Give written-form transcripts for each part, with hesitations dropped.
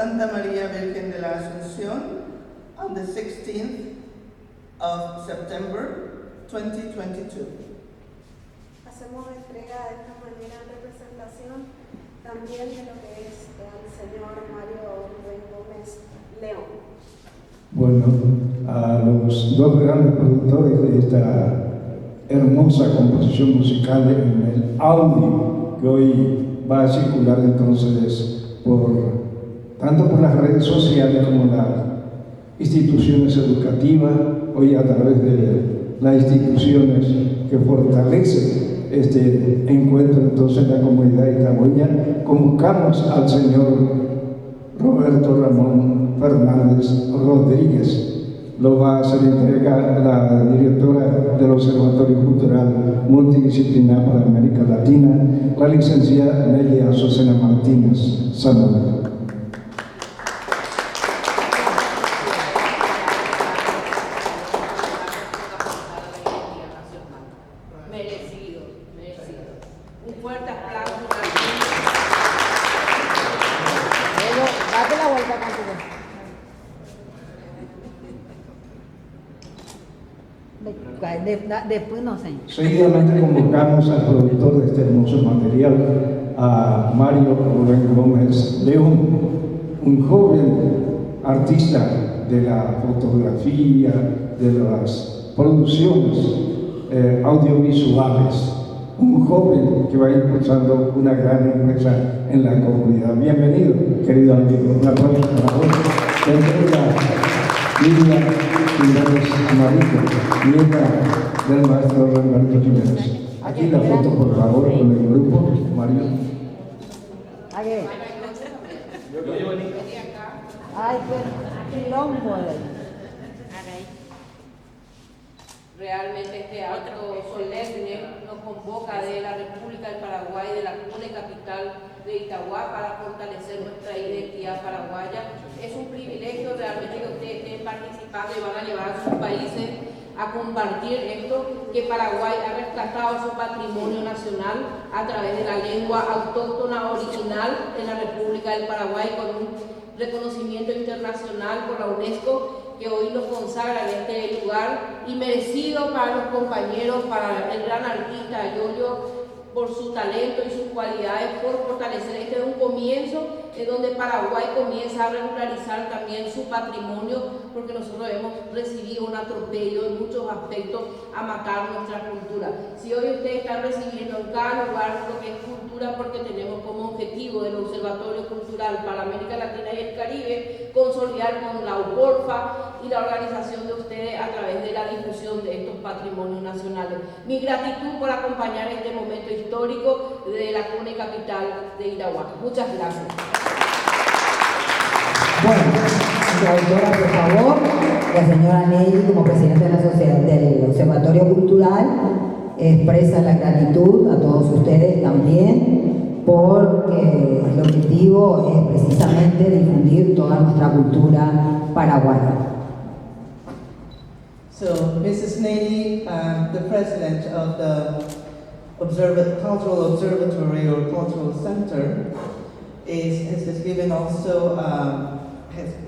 Santa María Virgen de la Asunción on the 16th of September 2022. Hacemos entrega de esta manera en representación también de lo que es el señor Mario Rubén Gómez León. Bueno, a los dos grandes productores de esta hermosa composición musical en el audio que hoy va a circular entonces tanto por las redes sociales como las instituciones educativas, hoy a través de las instituciones que fortalecen este encuentro entonces en la comunidad itagüeña, convocamos al señor Roberto Ramón Fernández Rodríguez. Lo va a hacer entrega la directora del Observatorio Cultural Multidisciplinar para América Latina, la licenciada Nelia Azucena Martínez Zamora. Un fuerte aplauso. Date la vuelta, contigo. Después no sé. Seguidamente convocamos al productor de este hermoso material, a Mario Rubén Gómez León, un joven artista de la fotografía, de las producciones audiovisuales, un joven que va impulsando una gran empresa en la comunidad. Bienvenido, querido amigo. Un aplauso para vos. Te entrega Lidia Jiménez Amarillo, nieta del maestro Roberto Jiménez. Aquí la foto, por favor, con el grupo, Mario. Ay, qué quilombo. Realmente este acto solemne nos convoca de la República del Paraguay, de la cuna y capital de Itagua, para fortalecer nuestra identidad paraguaya. Es un privilegio realmente que ustedes estén participando y van a llevar a sus países a compartir esto, que Paraguay ha rescatado su patrimonio nacional a través de la lengua autóctona original de la República del Paraguay, con un reconocimiento internacional por la UNESCO, que hoy nos consagra en este lugar, y merecido para los compañeros, para el gran artista Yoyo, por su talento y sus cualidades, por fortalecer. Este es un comienzo en donde Paraguay comienza a regularizar también su patrimonio, porque nosotros hemos recibido un atropello en muchos aspectos a matar nuestra cultura. Si hoy ustedes están recibiendo en cada lugar lo que es cultura, porque tenemos como objetivo del Observatorio Cultural para América Latina y el Caribe consolidar con la UPORFA y la organización de ustedes a través de la difusión de estos patrimonios nacionales. Mi gratitud por acompañar este momento histórico de la cuna y capital de Itagua. Muchas gracias. Bueno, introductora, por favor, la señora Nelly, como presidenta de la sociedad del Observatorio Cultural, expresa la gratitud a todos ustedes también, porque el objetivo es precisamente difundir toda nuestra cultura paraguaya. So, Mrs. Nady, the president of the Cultural Observatory or Cultural Center, has given also,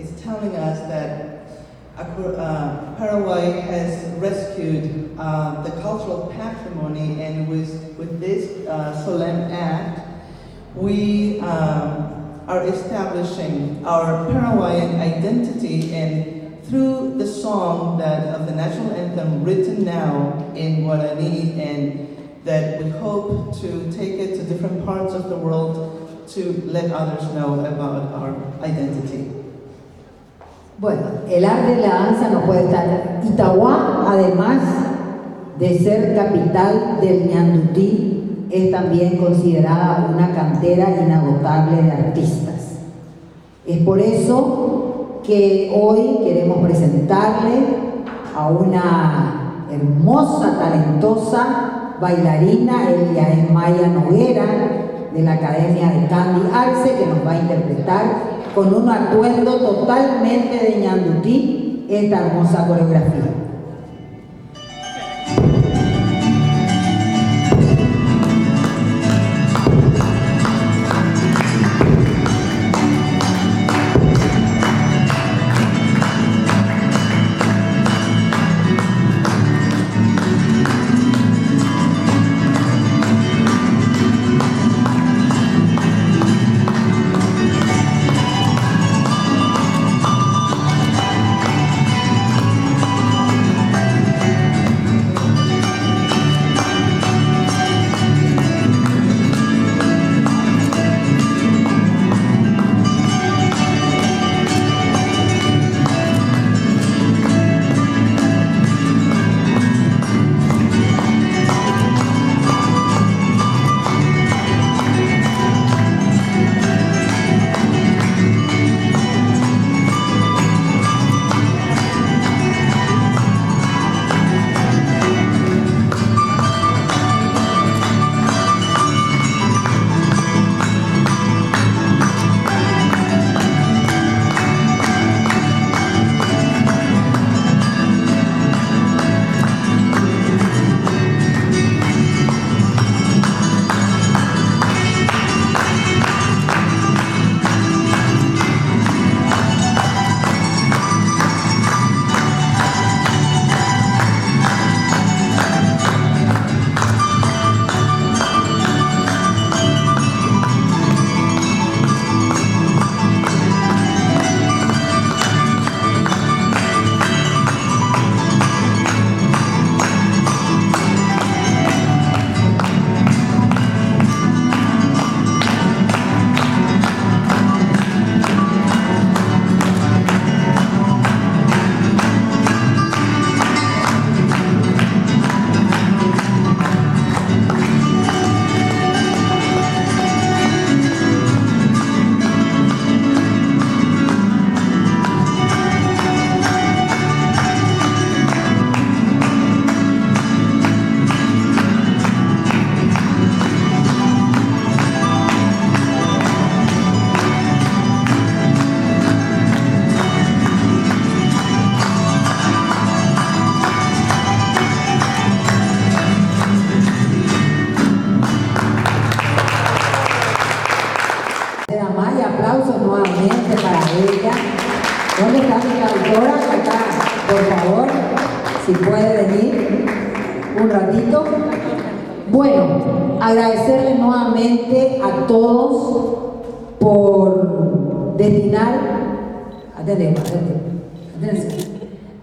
is telling us that Paraguay has rescued the cultural patrimony, and with this solemn act, we are establishing our Paraguayan identity, and through the song of the national anthem written now in Guarani, and that we hope to take it to different parts of the world to let others know about our identity. Bueno, el arte y la danza no puede estar. Itagua, además de ser capital del ñandutí, es también considerada una cantera inagotable de artistas. Es por eso que hoy queremos presentarle a una hermosa, talentosa bailarina. Ella es Maya Noguera, de la Academia de Candy Arce, que nos va a interpretar con un atuendo totalmente de ñandutí esta hermosa coreografía. excelente para ella. ¿Dónde está mi traductora? Acá, por favor, si puede venir un ratito. Bueno, agradecerle nuevamente a todos por destinar,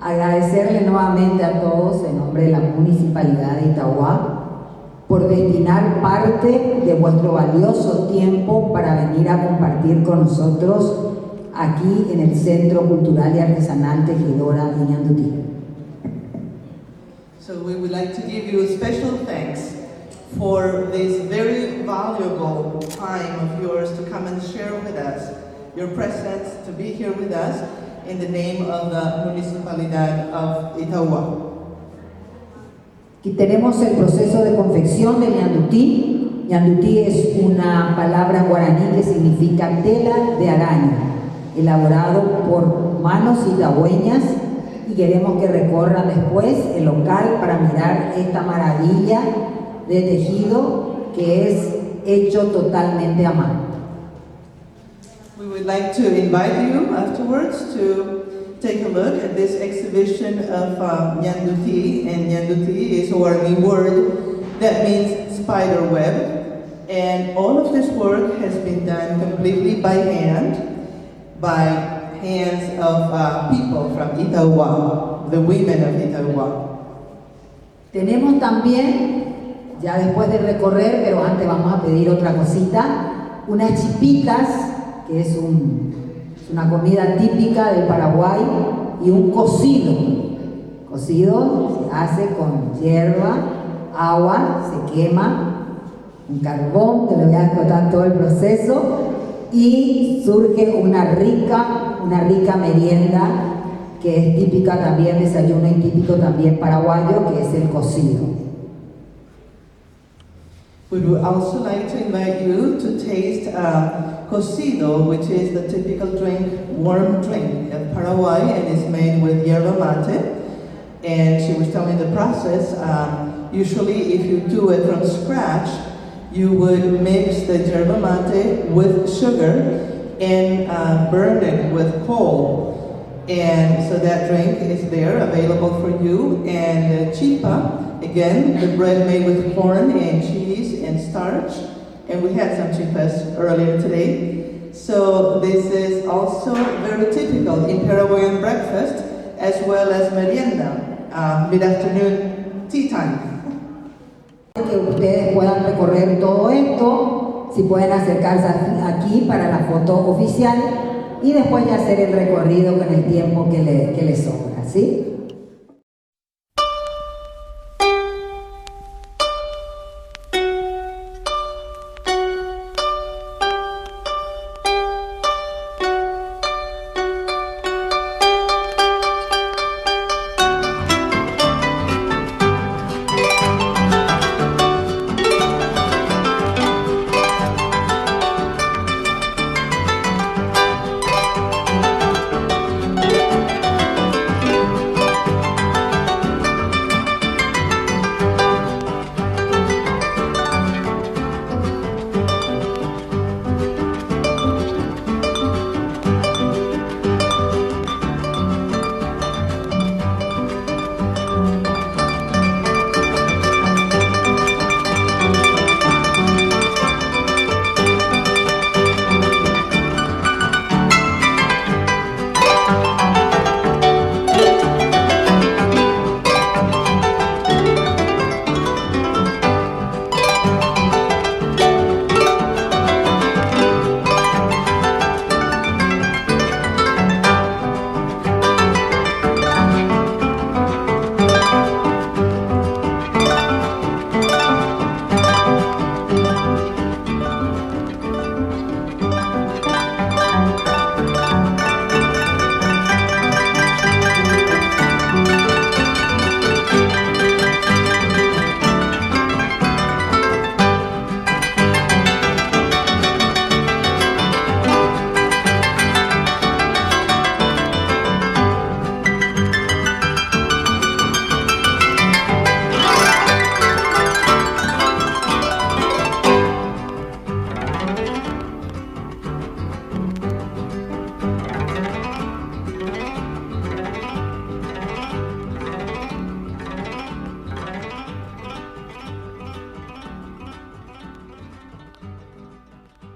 agradecerle nuevamente a todos en nombre de la Municipalidad de Itauguá por destinar parte de vuestro valioso tiempo para venir a compartir con nosotros aquí en el Centro Cultural y Artesanal Tejedora de Ñandutí. So we would like to give you a special thanks for this very valuable time of yours to come and share with us your presence, to be here with us in the name of the Municipalidad of Itauguá. Aquí tenemos el proceso de confección de ñandutí. Ñandutí es una palabra guaraní que significa tela de araña, elaborado por manos itagüeñas, y queremos que recorran después el local para mirar esta maravilla de tejido que es hecho totalmente a mano. We would like to invite you afterwards to take a look at this exhibition of Ñandutí, and Ñandutí is a Guarani word that means spider web, and all of this work has been done completely by hands of people from Itauguá, the women of Itauguá. Tenemos también, ya después de recorrer, pero antes vamos a pedir otra cosita, unas chipitas, que es una comida típica del Paraguay, y un cocido. Cocido se hace con hierba, agua, se quema, un carbón, que le voy a contar todo el proceso, y surge una rica merienda que es típica también, desayuno y típico también paraguayo, que es el cocido. We would also like to invite you to taste cocido, which is the typical drink, warm drink of Paraguay, and is made with yerba mate. And she was telling the process. Usually, if you do it from scratch, you would mix the yerba mate with sugar and burn it with coal. And so that drink is there, available for you. And chipa, again, the bread made with corn and cheese and starch. And we had some chipas earlier today. So this is also very typical in Paraguayan breakfast as well as merienda, mid-afternoon tea time. Que ustedes puedan recorrer todo esto, si pueden acercarse aquí para la foto oficial y después ya hacer el recorrido con el tiempo que les sobra, ¿sí?